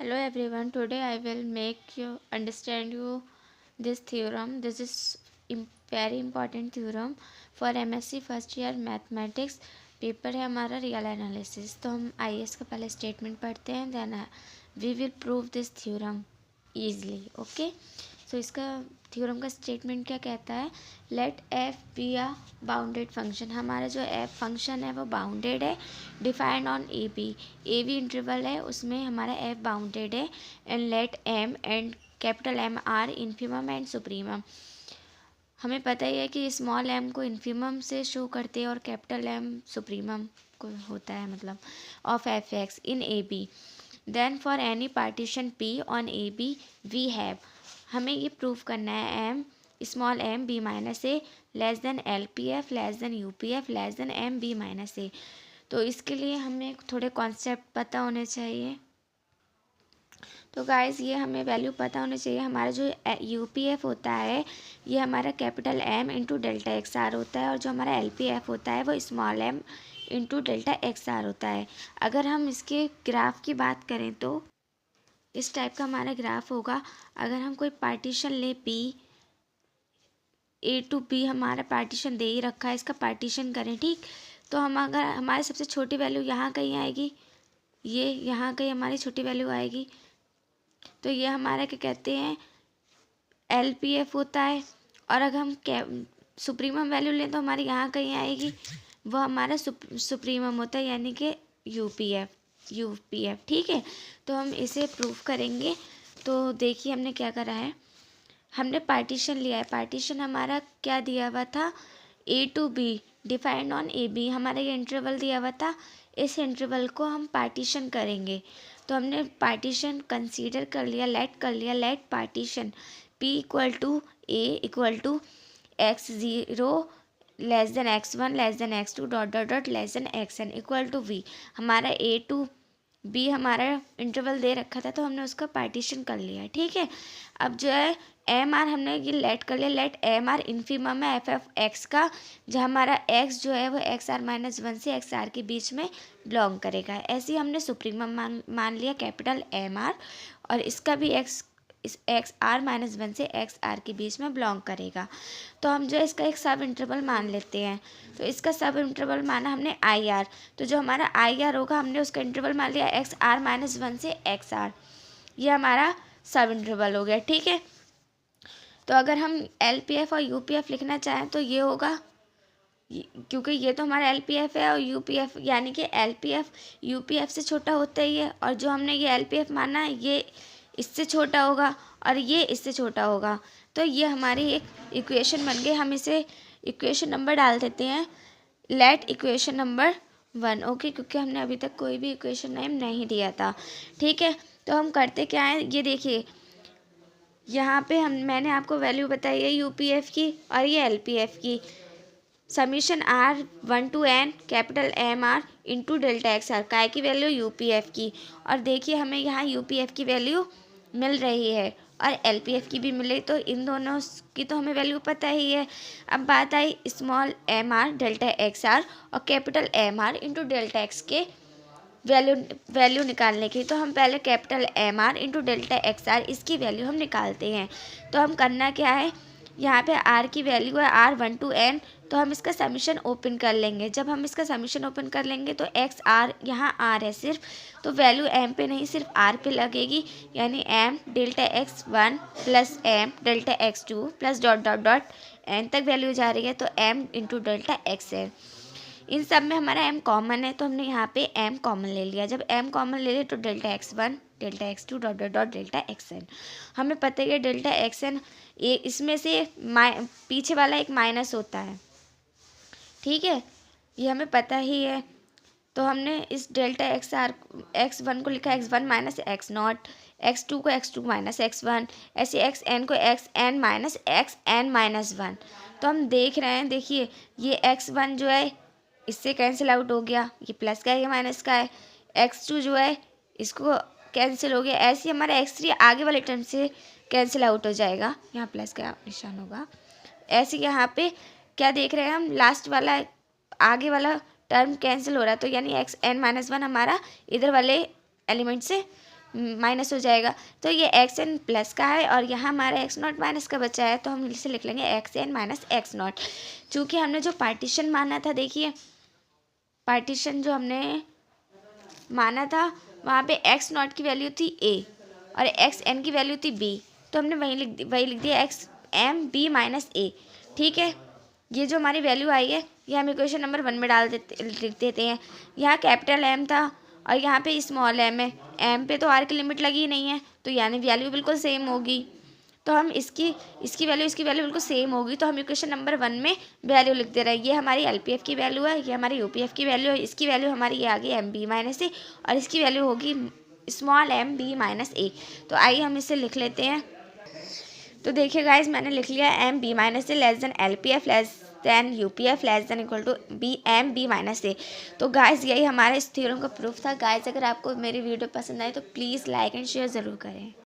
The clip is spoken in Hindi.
Hello everyone, today I will make you understand you this theorem. This is very important theorem for MSc first year mathematics. Paper है हमारा रियल एनालिसिस। तो हम IAS का पहले स्टेटमेंट पढ़ते हैं, then we will prove this theorem easily. Okay, so इसका थ्योरम का स्टेटमेंट क्या कहता है, let F be a bounded function. हमारा जो एफ फंक्शन है वो बाउंडेड है, defined on A B interval है, उसमें हमारा एफ बाउंडेड है। And let M and capital M are infimum and supremum. हमें पता ही है कि स्मॉल एम को इन्फिमम से शो करते हैं और कैपिटल एम सुप्रीमम को होता है, मतलब of F X in A B. Then for any partition P on A B we have, हमें ये प्रूव करना है M small M B minus A less than L P F less than U P F less than M B minus A. तो इसके लिए हमें थोड़े कॉन्सेप्ट पता होने चाहिए। तो गाइस ये हमें वैल्यू पता होनी चाहिए। हमारा जो यू पी एफ होता है ये हमारा capital M into delta x R होता है, और जो हमारा एल पी एफ होता है वो small M into delta x R होता है। अगर हम इसके ग्राफ की बात करें तो इस टाइप का हमारा ग्राफ होगा। अगर हम कोई पार्टीशन ले पी, ए टू बी हमारा पार्टीशन दे ही रखा है, इसका पार्टीशन करें, ठीक। तो हम अगर हमारी सबसे छोटी वैल्यू यहाँ कहीं आएगी, ये यहाँ कहीं हमारी छोटी वैल्यू आएगी, तो ये हमारा क्या कहते हैं एल पी एफ होता है। और अगर हम सुप्रीमम वैल्यू लें तो हमारी यहाँ कहीं आएगी, वो हमारा सुप्रीमम होता है, यानी कि यू पी एफ, ठीक है। तो हम इसे प्रूव करेंगे। तो देखिए हमने क्या करा है, हमने पार्टीशन लिया है। पार्टीशन हमारा क्या दिया हुआ था, A to B defined on A B, हमारा ये इंटरवल दिया हुआ था। इस इंटरवल को हम पार्टीशन करेंगे। तो हमने पार्टीशन कंसीडर कर लिया, let partition P equal to A equal to x0 less than x1 less than x2 dot dot dot less than xn equal to B. हमारा ए टू बी हमारा इंटरवल दे रखा था, तो हमने उसका पार्टीशन कर लिया, ठीक है। अब जो है एम आर हमने ये लेट कर लिया, लेट एम आर इन्फीमम है एफ एफ एक्स का, जो हमारा एक्स जो है वो एक्स आर माइनस वन से एक्स आर के बीच में बिलोंग करेगा। ऐसे ही हमने सुप्रीमम मान लिया कैपिटल एम आर, और इसका भी एक्स इस एक्स आर माइनस वन से एक्स आर के बीच में बिलोंग करेगा। तो हम जो है इसका एक सब इंटरवल मान लेते हैं। तो इसका सब इंटरवल माना हमने आई आर, तो जो हमारा आई आर होगा हमने उसका इंटरवल मान लिया एक्स आर माइनस वन से एक्स आर, ये हमारा सब इंटरवल हो गया, ठीक है। तो अगर हम एल पी एफ और यू पी एफ लिखना चाहें तो ये होगा, क्योंकि ये तो हमारा एल पी एफ है और यू पी एफ, यानी कि L P F you P F से छोटा होता ही है, और जो हमने ये एल पी एफ माना है ये इससे छोटा होगा और ये इससे छोटा होगा। तो ये हमारी एक इक्वेशन बन गई। हम इसे इक्वेशन नंबर डाल देते हैं, लेट इक्वेशन नंबर 1, ओके, क्योंकि हमने अभी तक कोई भी इक्वेशन नेम नहीं दिया था, ठीक है। तो हम करते क्या है, ये देखिए यहाँ पे मैंने आपको वैल्यू बताई है यू पी एफ की और ये एल पी एफ की। Summation R 1 to n capital M R into delta x R, काय की वैल्यू यू पी एफ की। और देखिए हमें यहाँ यू पी एफ की वैल्यू मिल रही है और एल पी एफ की भी मिले, तो इन दोनों की तो हमें वैल्यू पता ही है। अब बात आई small M R delta x R और capital M R into delta X के वैल्यू निकालने की। तो हम पहले capital M R into delta x R इसकी वैल्यू हम निकालते हैं। तो हम करना क्या है, यहाँ पे आर की वैल्यू है आर 1 to n, तो हम इसका समीशन ओपन कर लेंगे। जब हम इसका समीशन ओपन कर लेंगे तो एक्स आर, यहाँ आर है सिर्फ, तो वैल्यू एम पे नहीं सिर्फ आर पे लगेगी, यानी M delta x 1 plus M delta x 2 plus dot dot dot N तक वैल्यू जा रही है, तो एम इंटू डेल्टा एक्स है। इन सब में हमारा एम कॉमन है, तो हमने यहाँ पे एम कॉमन ले लिया। जब एम कॉमन ले लिया तो delta x 1 delta x 2 dot dot dot delta x N. हमें पता है डेल्टा एक्स एन इसमें से पीछे वाला एक माइनस होता है, ठीक है, ये हमें पता ही है। तो हमने इस डेल्टा एक्स आर एक्स 1 को लिखा x 1 minus x naught, x 2 को एक्स 2 माइनस एक्स 1, ऐसे एक्स एन को x N minus x N minus 1। तो हम देख रहे हैं, देखिए ये एक्स 1 जो है इससे कैंसिल आउट हो गया, ये प्लस का है ये माइनस का है। एक्स 2 जो है इसको कैंसिल हो गया, ऐसे हमारा एक्स 3 आगे वाले टर्म से कैंसिल आउट हो जाएगा, यहाँ प्लस का निशान होगा। ऐसे यहाँ पे क्या देख रहे हैं हम, लास्ट वाला आगे वाला टर्म कैंसिल हो रहा है, तो यानी एक्स एन माइनस 1 हमारा इधर वाले एलिमेंट से माइनस हो जाएगा। तो ये एक्स एन प्लस का है और यहाँ हमारा एक्स नॉट माइनस का बचा है, तो हम इसे लिख लेंगे x N minus x naught. चूँकि हमने जो पार्टीशन माना था, देखिए पार्टीशन जो हमने माना था वहाँ पे एक्स नॉट की वैल्यू थी ए और एक्स एन की वैल्यू थी बी, तो हमने वही लिख दिया एक्स एम बी माइनस ए। ठीक है, ये जो हमारी वैल्यू आई है ये हम इक्वेशन नंबर 1 में लिख देते हैं। यहाँ कैपिटल एम था और यहाँ पे स्मॉल एम है, एम पे तो आर की लिमिट लगी ही नहीं है, तो यानी वैल्यू बिल्कुल सेम होगी। तो हम इसकी वैल्यू बिल्कुल सेम होगी, तो हम इक्वेशन नंबर 1 में वैल्यू लिख दे रहे हैं। ये हमारी एलपीएफ की वैल्यू है, ये हमारी यूपीएफ की वैल्यू है, इसकी वैल्यू हमारी ये आ गई एम बी माइनस ए और इसकी वैल्यू होगी small M B minus A. तो आइए हम इसे लिख लेते हैं। तो देखिए गाइज, मैंने लिख लिया M B minus A less than L P F less than U P F less than equal to B M B minus A. तो गाइज यही हमारा इस थ्योरम का प्रूफ था। गाइज अगर आपको मेरी वीडियो पसंद आए तो प्लीज़ लाइक एंड शेयर ज़रूर करें।